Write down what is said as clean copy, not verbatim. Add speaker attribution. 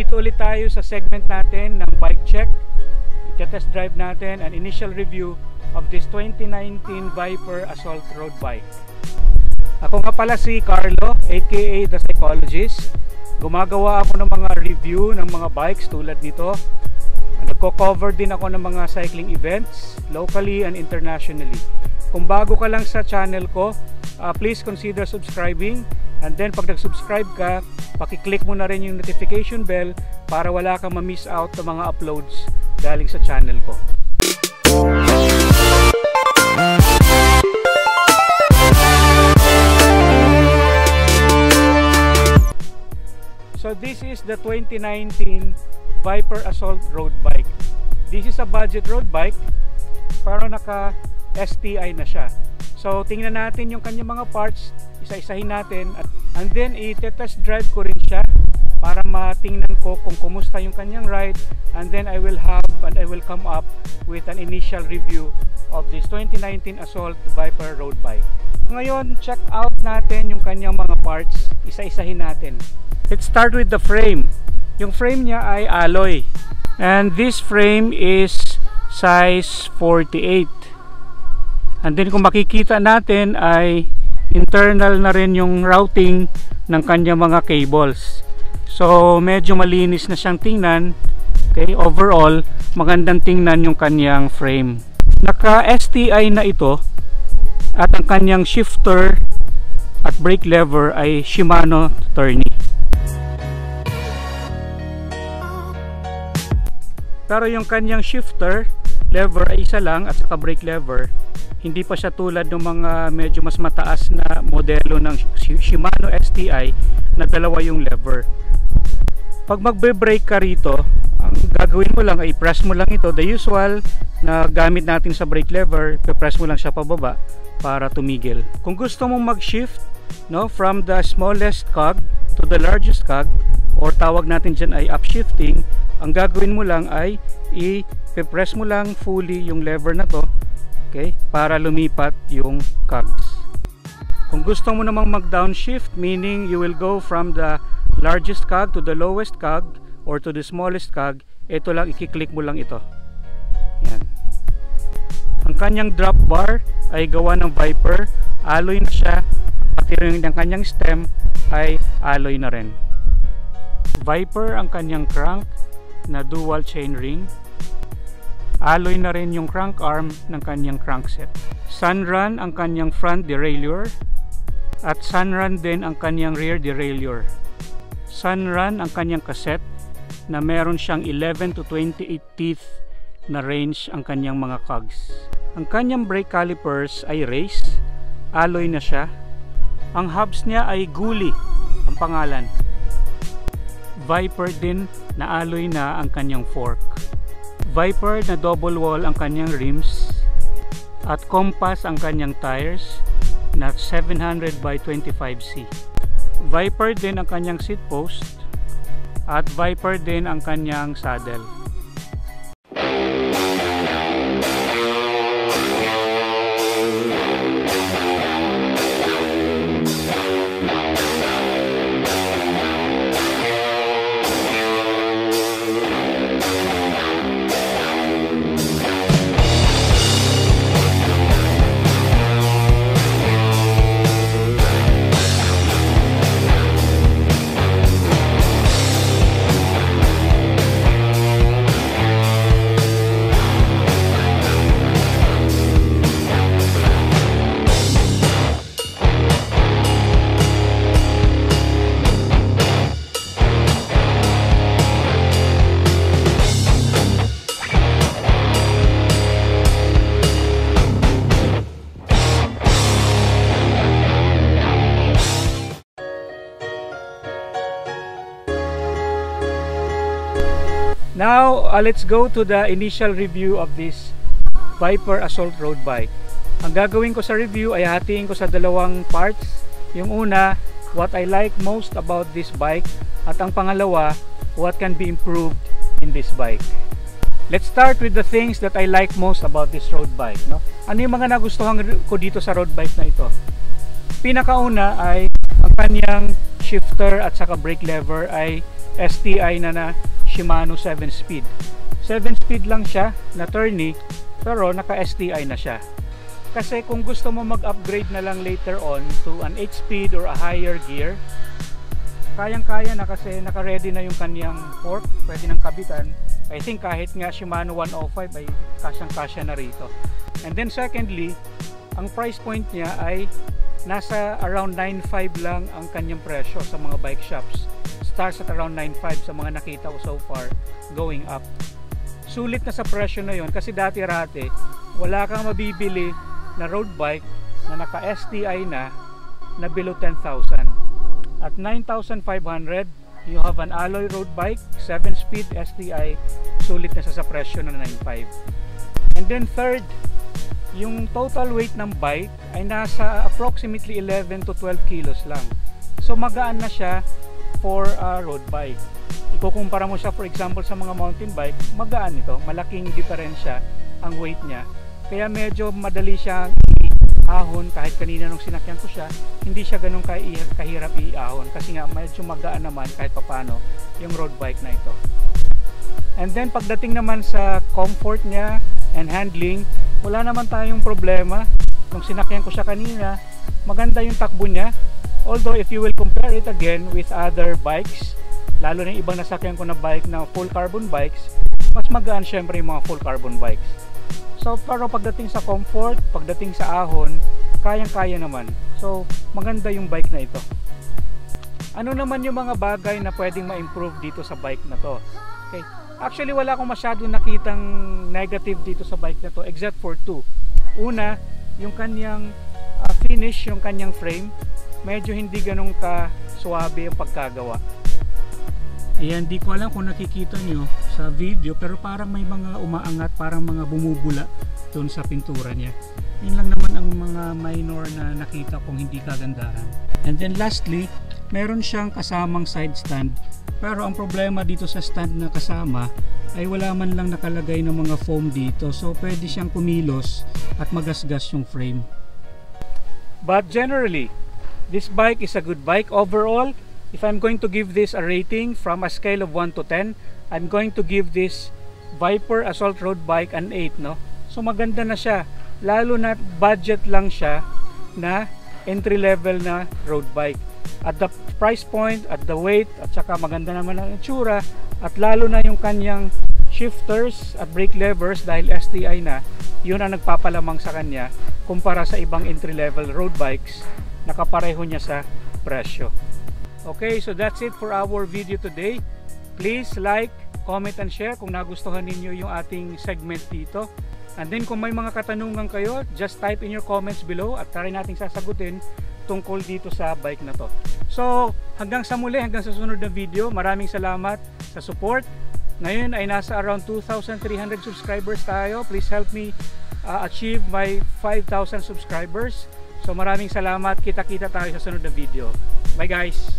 Speaker 1: Nandito ulit tayo sa segment natin ng bike check. I-test drive natin an initial review of this 2019 Viper Assault Road Bike. Ako nga pala si Carlo, aka The Psychologist. Gumagawa ako ng mga review ng mga bikes tulad nito. Nagko-cover din ako ng mga cycling events, locally and internationally. Kung bago ka lang sa channel ko, please consider subscribing. And then pag nag-subscribe ka, paki-click mo na rin yung notification bell para wala kang ma-miss out ng mga uploads galing sa channel ko. So this is the 2019 Viper Assault Road Bike. This is a budget road bike, pero naka STI na siya. So tingnan natin yung kanyang mga parts, isa-isahin natin, and then i-test drive ko rin siya para matingnan ko kung kumusta yung kanyang ride, and then I will come up with an initial review of this 2019 Assault Viper Road Bike. Ngayon, check out natin yung kanyang mga parts, isa-isahin natin. Let's start with the frame. Yung frame niya ay alloy, and this frame is size 48. And then kung makikita natin ay internal na rin yung routing ng kanyang mga cables. So medyo malinis na siyang tingnan. Okay, overall magandang tingnan yung kanyang frame. Naka STI na ito, at ang kanyang shifter at brake lever ay Shimano Tourney. Pero yung kanyang shifter lever ay isa lang, at saka brake lever hindi pa siya tulad ng mga medyo mas mataas na modelo ng Shimano STI na dalawa yung lever. Pag magbe-brake ka rito, ang gagawin mo lang ay press mo lang ito, the usual na gamit natin sa brake lever, press mo lang siya pababa para tumigil. Kung gusto mong mag-shift, no, from the smallest cog to the largest cog, or tawag natin dyan ay upshifting, ang gagawin mo lang ay i-press mo lang fully yung lever na to, okay, para lumipat yung cogs. Kung gusto mo namang mag-downshift, meaning you will go from the largest cog to the lowest cog or to the smallest cog, ito lang, i-click mo lang ito. Yan. Ang kanyang drop bar ay gawa ng Viper, alloy na siya, pati rin ang kanyang stem ay alloy na rin. Viper ang kanyang crank na dual chain ring. Alloy na rin yung crank arm ng kanyang crankset. Sunrun ang kanyang front derailleur, at Sunrun din ang kanyang rear derailleur. Sunrun ang kanyang cassette na meron siyang 11 to 28 teeth na range ang kanyang mga cogs. Ang kanyang brake calipers ay race, alloy na siya. Ang hubs niya ay Gully ang pangalan. Viper din na alloy na ang kanyang fork. Viper na double wall ang kanyang rims, at Compass ang kanyang tires na 700 by 25C. Viper din ang kanyang seat post, at Viper din ang kanyang saddle. Now, let's go to the initial review of this Viper Assault Road Bike. Ang gagawin ko sa review ay hatiin ko sa dalawang parts. Yung una, what I like most about this bike, at ang pangalawa, what can be improved in this bike. Let's start with the things that I like most about this road bike. No? Ano yung mga nagustuhan ko dito sa road bike na ito? Pinakauna ay ang kanyang shifter at saka brake lever ay STI na Shimano 7-speed. 7-speed lang siya na tourney, pero naka STI na siya. Kasi kung gusto mo mag-upgrade na lang later on to an 8-speed or a higher gear, kayang-kaya na kasi naka-ready na yung kanyang fork, pwede nang kabitan. I think kahit nga Shimano 105 ay kasyang-kasya na rito. And then secondly, ang price point niya ay nasa around 9.5 lang ang kanyang presyo sa mga bike shops. Starts at around 9.5 sa mga nakita ko so far, going up. Sulit na sa presyo na yon kasi dati-rate wala kang mabibili na road bike na naka STI na below 10,000. At 9,500 you have an alloy road bike 7-speed STI, sulit na sa presyo na 9.5. And then third, yung total weight ng bike ay nasa approximately 11 to 12 kilos lang. So magaan na siya for a road bike. Ikukumpara mo siya for example sa mga mountain bike, magaan ito, malaking diferensya ang weight niya. Kaya medyo madali siyang i-ahon. Kahit kanina nung sinakyan ko siya, hindi siya ganun kahirap i-ahon kasi nga medyo magaan naman kahit papano yung road bike na ito. And then pagdating naman sa comfort niya and handling, wala naman tayong problema. Nung sinakyan ko siya kanina, maganda yung takbo niya. Although if you will compare it again with other bikes, lalo na yung ibang nasakyan ko na bike na full carbon bikes, mas magaan syempre yung mga full carbon bikes. So pero pagdating sa comfort, pagdating sa ahon, kayang-kaya naman. So maganda yung bike na ito. Ano naman yung mga bagay na pwedeng ma-improve dito sa bike na to? Okay. Actually wala akong masyadong nakitang negative dito sa bike na to except for two. Una, yung kanyang finish, yung kanyang frame, medyo hindi ganun ka suwabe yung pagkagawa. Ayan, di ko alam kung nakikita nyo sa video, pero parang may mga umaangat, parang mga bumubula doon sa pintura niya. Yun lang naman ang mga minor na nakita kong hindi kagandahan. And then lastly, meron siyang kasamang side stand. Pero ang problema dito sa stand na kasama ay wala man lang nakalagay ng mga foam dito. So pwede siyang kumilos at magasgas yung frame. But generally, this bike is a good bike overall. If I'm going to give this a rating from a scale of 1 to 10, I'm going to give this Viper Assault Road Bike an 8, no? So maganda na siya, lalo na budget lang siya na entry level na road bike. At the price point, at the weight, at saka maganda naman ang itsura, at lalo na yung kanyang shifters at brake levers dahil STI na, yun ang nagpapalamang sa kanya kumpara sa ibang entry level road bikes na kapareho niya sa presyo. Okay, so that's it for our video today. Please like, comment and share kung nagustuhan ninyo yung ating segment dito. And then kung may mga katanungan kayo, just type in your comments below at try nating sasagutin tungkol dito sa bike na to. So hanggang sa muli, hanggang sa sunod na video, maraming salamat sa support. Ngayon ay nasa around 2,300 subscribers tayo. Please help me achieve my 5,000 subscribers. So maraming salamat, kita-kita tayo sa sunod na video. Bye guys!